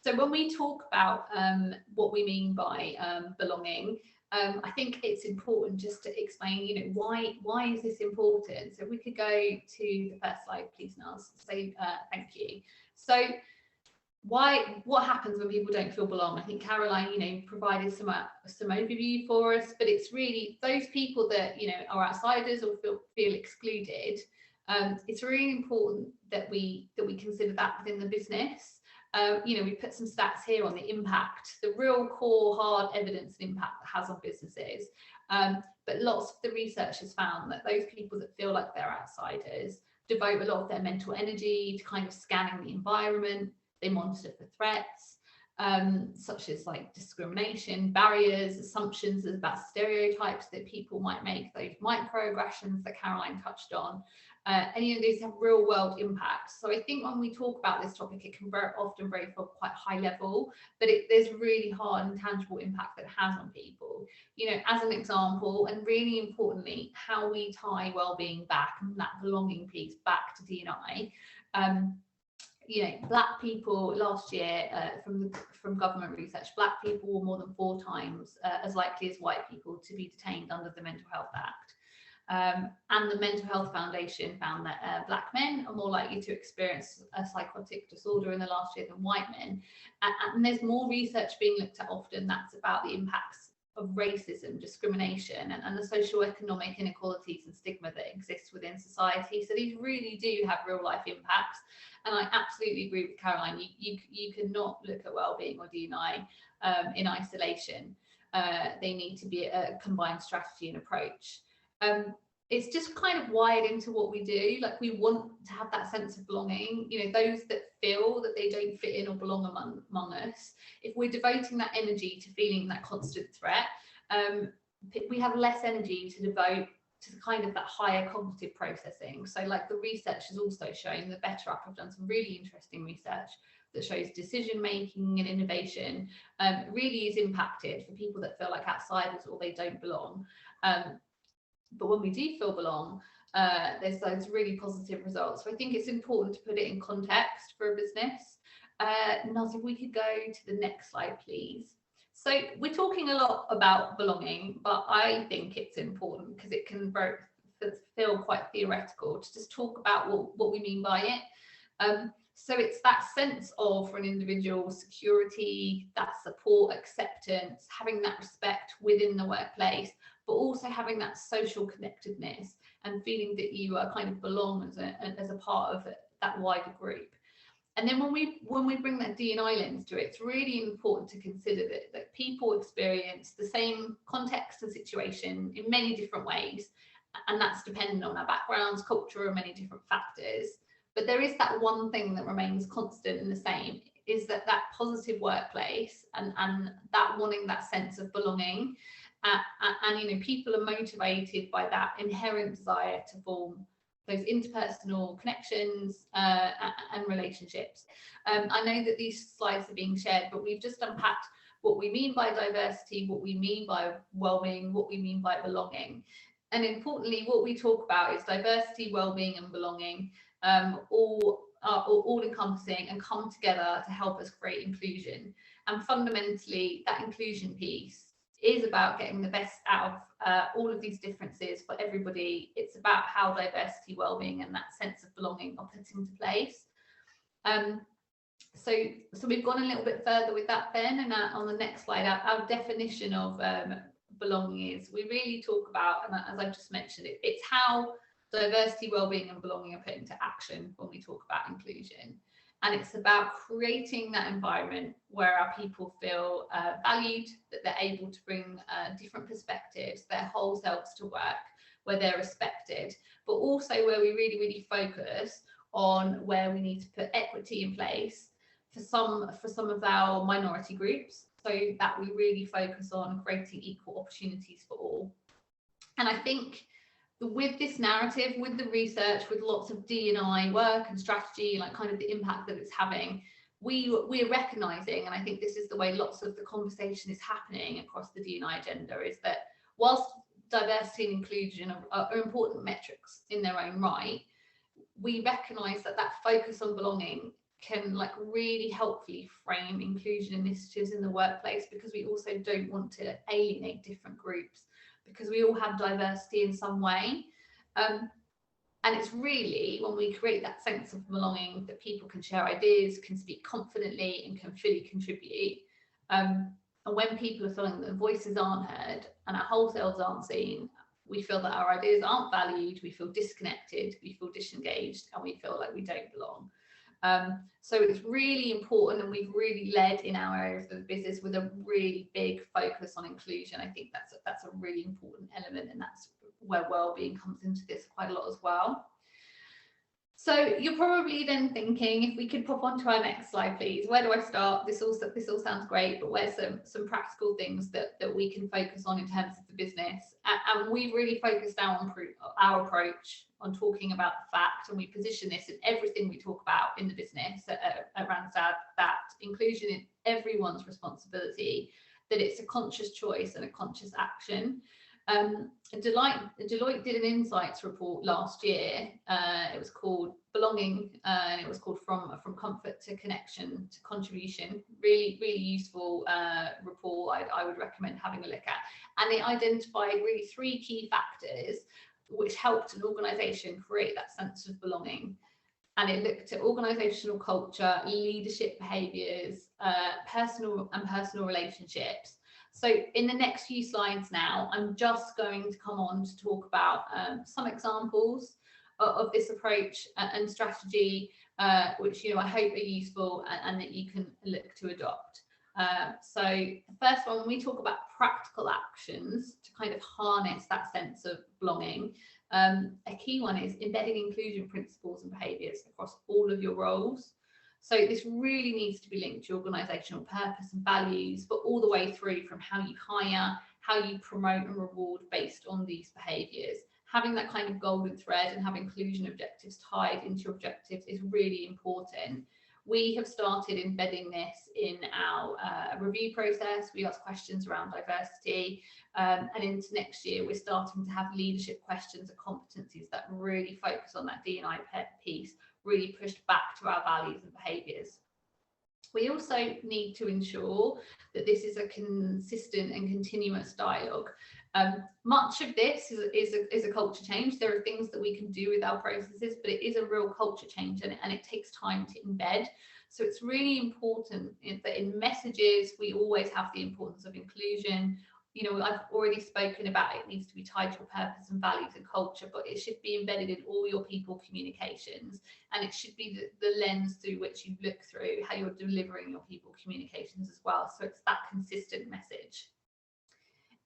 So when we talk about what we mean by belonging, I think it's important just to explain, you know, why is this important? So we could go to the first slide, please, Naz. So thank you. So what happens when people don't feel belong? I think Caroline, you know, provided some overview for us, but it's really those people that, you know, are outsiders or feel excluded. It's really important that we consider that within the business. You know, we put some stats here on the impact, the real core hard evidence and impact that has on businesses. But lots of the research has found that those people that feel like they're outsiders devote a lot of their mental energy to kind of scanning the environment. They monitor for threats, such as like discrimination, barriers, assumptions about stereotypes that people might make, those microaggressions that Caroline touched on. And you know, these have real world impacts. So I think when we talk about this topic, it can often feel quite high level, but there's really hard and tangible impact that it has on people. You know, as an example, and really importantly, how we tie well-being back and that belonging piece back to D&I. You know, Black people last year, from government research, Black people were more than 4 times as likely as white people to be detained under the Mental Health Act. And the Mental Health Foundation found that Black men are more likely to experience a psychotic disorder in the last year than white men. And there's more research being looked at often that's about the impacts of racism, discrimination, and the socioeconomic inequalities and stigma that exists within society. So these really do have real life impacts. And I absolutely agree with Caroline. You cannot look at wellbeing or D&I in isolation. They need to be a combined strategy and approach. It's just kind of wired into what we do. Like, we want to have that sense of belonging. You know, those that feel that they don't fit in or belong among us, if we're devoting that energy to feeling that constant threat, we have less energy to devote to kind of that higher cognitive processing. So like the research has also shown, the Better App have done some really interesting research that shows decision making and innovation really is impacted for people that feel like outsiders or they don't belong. But when we do feel belong, there's those really positive results. So I think it's important to put it in context for a business. Naz, if we could go to the next slide, please. So we're talking a lot about belonging, but I think it's important because it can feel quite theoretical to just talk about what we mean by it. So it's that sense of, for an individual, security, that support, acceptance, having that respect within the workplace, but also having that social connectedness and feeling that you are kind of belong as a part of that wider group. And then when we bring that D&I lens to it, it's really important to consider that people experience the same context and situation in many different ways, and that's dependent on our backgrounds, culture, and many different factors. But there is that one thing that remains constant and the same, is that positive workplace and that wanting that sense of belonging. And you know, people are motivated by that inherent desire to form those interpersonal connections and relationships. I know that these slides are being shared, but we've just unpacked what we mean by diversity, what we mean by well-being, what we mean by belonging. And importantly, what we talk about is diversity, well-being, and belonging, all encompassing and come together to help us create inclusion. And fundamentally, that inclusion piece is about getting the best out of all of these differences for everybody. It's about how diversity, well-being, and that sense of belonging are put into place. So we've gone a little bit further with that then, and on the next slide, our definition of belonging is, we really talk about, and as I've just mentioned, it's how diversity, well-being, and belonging are put into action when we talk about inclusion. And it's about creating that environment where our people feel valued, that they're able to bring different perspectives, their whole selves to work, where they're respected, but also where we really, really focus on where we need to put equity in place for some of our minority groups, so that we really focus on creating equal opportunities for all. And I think with this narrative, with the research, with lots of D&I work and strategy, like kind of the impact that it's having, we're recognizing, and I think this is the way lots of the conversation is happening across the D&I agenda, is that whilst diversity and inclusion are important metrics in their own right, we recognize that focus on belonging can like really helpfully frame inclusion initiatives in the workplace, because we also don't want to alienate different groups, because we all have diversity in some way. And it's really when we create that sense of belonging that people can share ideas, can speak confidently, and can fully contribute. And when people are feeling that their voices aren't heard and our whole selves aren't seen, we feel that our ideas aren't valued, we feel disconnected, we feel disengaged, and we feel like we don't belong. So it's really important, and we've really led in our areas of the business with a really big focus on inclusion. I think that's a really important element, and that's where wellbeing comes into this quite a lot as well. So you're probably then thinking, if we could pop onto our next slide, please. Where do I start? This all sounds great, but where's some practical things that we can focus on in terms of the business? And we really focused on our approach on talking about the fact, and we position this in everything we talk about in the business at Randstad, that inclusion is everyone's responsibility, that it's a conscious choice and a conscious action. Deloitte did an insights report last year. It was called Belonging, and it was called From Comfort to Connection to Contribution. Really useful report. I would recommend having a look at. And it identified really 3 key factors which helped an organisation create that sense of belonging. And it looked at organisational culture, leadership behaviours, personal relationships. So in the next few slides now, I'm just going to come on to talk about some examples of this approach and strategy, which I hope are useful and that you can look to adopt. So the first one, when we talk about practical actions to kind of harness that sense of belonging, a key one is embedding inclusion principles and behaviours across all of your roles. So this really needs to be linked to your organisational purpose and values, but all the way through from how you hire, how you promote and reward based on these behaviours. Having that kind of golden thread and have inclusion objectives tied into your objectives is really important. We have started embedding this in our review process. We ask questions around diversity, and into next year we're starting to have leadership questions and competencies that really focus on that D&I piece, really pushed back to our values and behaviours. We also need to ensure that this is a consistent and continuous dialogue. Much of this is a culture change. There are things that we can do with our processes, but it is a real culture change, and it takes time to embed. So it's really important that in messages, we always have the importance of inclusion. I've already spoken about it needs to be tied to your purpose and values and culture, but it should be embedded in all your people communications, and it should be the lens through which you look through how you're delivering your people communications as well. So it's that consistent message.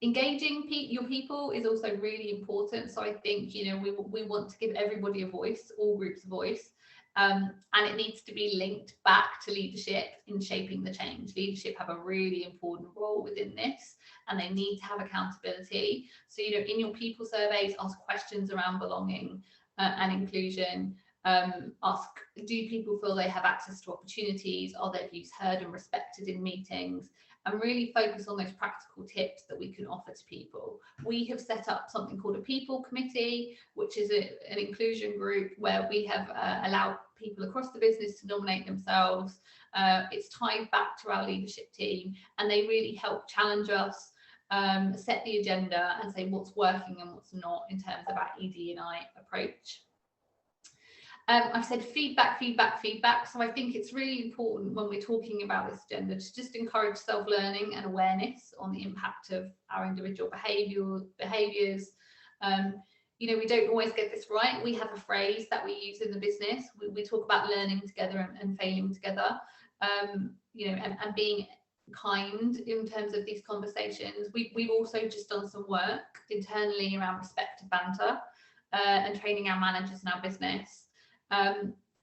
Engaging your people is also really important. So I think we want to give everybody a voice, all groups a voice. And it needs to be linked back to leadership in shaping the change. Leadership have a really important role within this, and they need to have accountability. So, in your people surveys, ask questions around belonging and inclusion. Ask, do people feel they have access to opportunities? Are their views heard and respected in meetings? And really focus on those practical tips that we can offer to people. We have set up something called a people committee, which is an inclusion group where we have allowed people across the business to nominate themselves. It's tied back to our leadership team, and they really help challenge us, set the agenda and say what's working and what's not in terms of our ED&I approach. I've said feedback. So I think it's really important when we're talking about this agenda to just encourage self-learning and awareness on the impact of our individual behaviours. We don't always get this right. We have a phrase that we use in the business. We talk about learning together and failing together, and being kind in terms of these conversations. We've also just done some work internally around respect to banter and training our managers in our business.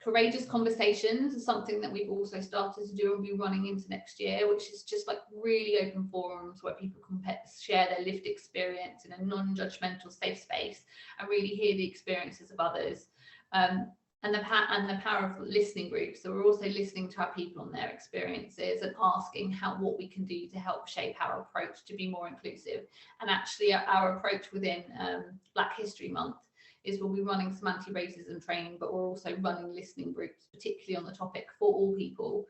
Courageous conversations is something that we've also started to do and be running into next year, which is just like really open forums where people can share their lived experience in a non-judgmental safe space and really hear the experiences of others. And the power of listening groups. So we're also listening to our people on their experiences and asking what we can do to help shape our approach to be more inclusive. And actually our approach within Black History Month is we'll be running some anti-racism training, but we're also running listening groups, particularly on the topic for all people,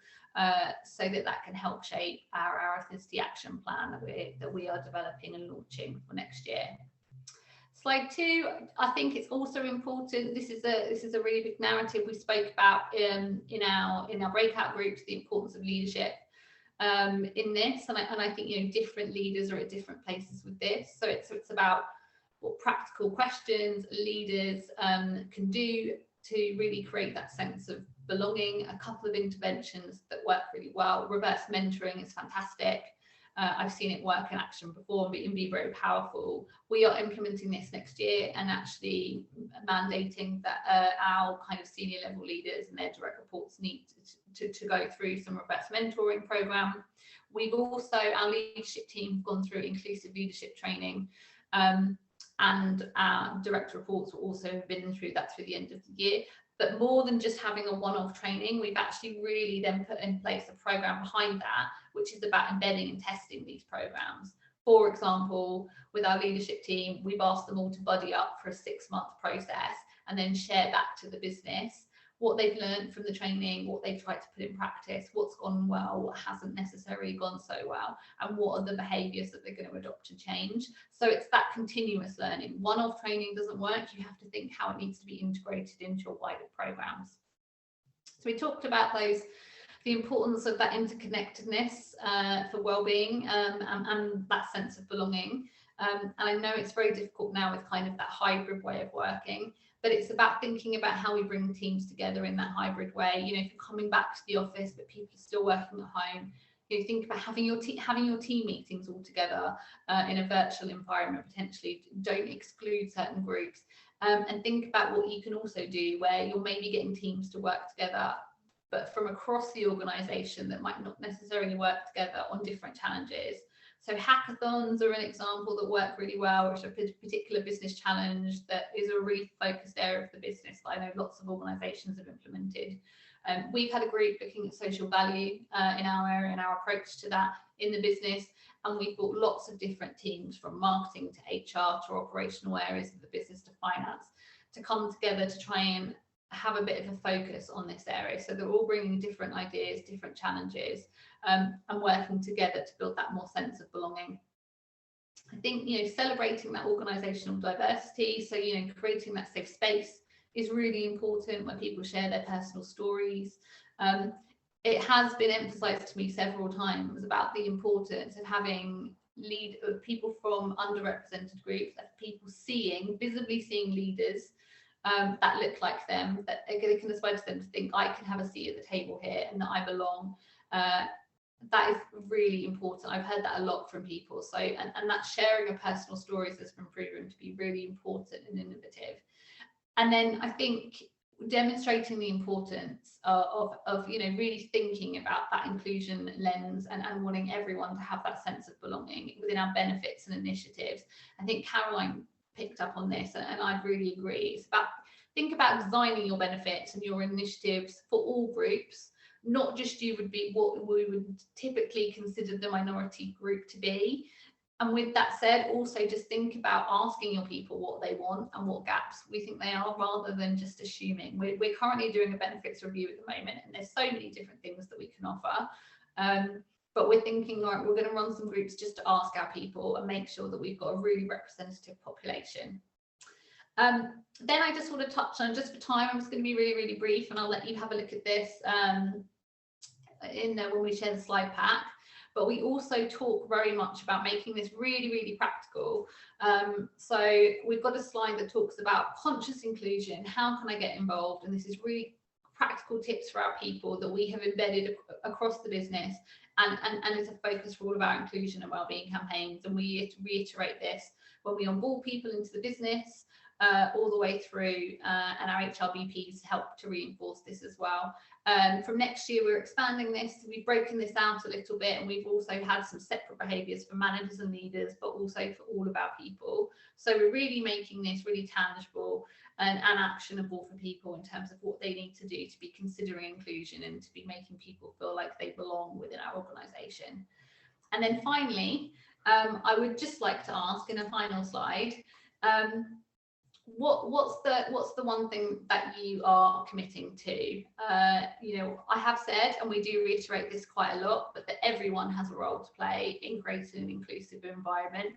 so that can help shape our ethnicity action plan that we are developing and launching for next year. Slide 2, I think it's also important. This is a really big narrative we spoke about in our breakout groups, the importance of leadership in this, and I think, you know, different leaders are at different places with this. So it's about what practical questions leaders can do to really create that sense of belonging. A couple of interventions that work really well. Reverse mentoring is fantastic. I've seen it work in action before and be very powerful. We are implementing this next year and actually mandating that our kind of senior level leaders and their direct reports need to go through some reverse mentoring program. We've also, our leadership team have gone through inclusive leadership training, and our direct reports will also have been through that through the end of the year. But more than just having a one-off training, we've actually really then put in place a program behind that, which is about embedding and testing these programs. For example, with our leadership team, we've asked them all to buddy up for a 6-month process and then share back to the business what they've learned from the training, what they've tried to put in practice, what's gone well, what hasn't necessarily gone so well, and what are the behaviours that they're going to adopt and change. So it's that continuous learning. One-off training doesn't work. You have to think how it needs to be integrated into your wider programs. So we talked about the importance of that interconnectedness for wellbeing and that sense of belonging. And I know it's very difficult now with kind of that hybrid way of working, but it's about thinking about how we bring teams together in that hybrid way. You know, if you're coming back to the office, but people are still working at home, you know, think about having your team meetings all together in a virtual environment, potentially. Don't exclude certain groups, and think about what you can also do where you're maybe getting teams to work together, but from across the organisation that might not necessarily work together on different challenges. So hackathons are an example that work really well, which are a particular business challenge that is a really focused area of the business that I know lots of organisations have implemented. We've had a group looking at social value in our area and our approach to that in the business, and we've got lots of different teams from marketing to HR to operational areas of the business to finance to come together to try and have a bit of a focus on this area. So they're all bringing different ideas, different challenges, and working together to build that more sense of belonging. I think, you know, celebrating that organisational diversity, so, you know, creating that safe space is really important where people share their personal stories. It has been emphasised to me several times about the importance of having people from underrepresented groups, that people visibly seeing leaders that look like them, that they can aspire to them to think, I can have a seat at the table here and that I belong. That is really important. I've heard that a lot from people. So, and that sharing of personal stories has been proven to be really important and innovative. And then I think demonstrating the importance of you know, really thinking about that inclusion lens and wanting everyone to have that sense of belonging within our benefits and initiatives. I think Caroline picked up on this, and I really agree. It's about, think about designing your benefits and your initiatives for all groups, not just you would be what we would typically consider the minority group to be. And with that said, also just think about asking your people what they want and what gaps we think they are, rather than just assuming. We're currently doing a benefits review at the moment, and there's so many different things that we can offer. But we're thinking, all right, we're going to run some groups just to ask our people and make sure that we've got a really representative population. Then I just want to touch on, just for time, I'm just going to be really, really brief, and I'll let you have a look at this when we share the slide pack. But we also talk very much about making this really, really practical. So we've got a slide that talks about conscious inclusion. How can I get involved? And this is really practical tips for our people that we have embedded across the business, and it's a focus for all of our inclusion and wellbeing campaigns. And we reiterate this when we onboard people into the business, all the way through, and our HRBPs help to reinforce this as well. From next year, we're expanding this. We've broken this out a little bit, and we've also had some separate behaviours for managers and leaders, but also for all of our people. So we're really making this really tangible and actionable for people in terms of what they need to do to be considering inclusion and to be making people feel like they belong within our organisation. And then finally, I would just like to ask in a final slide, what's the one thing that you are committing to? You know, I have said, and we do reiterate this quite a lot, but that everyone has a role to play in creating an inclusive environment.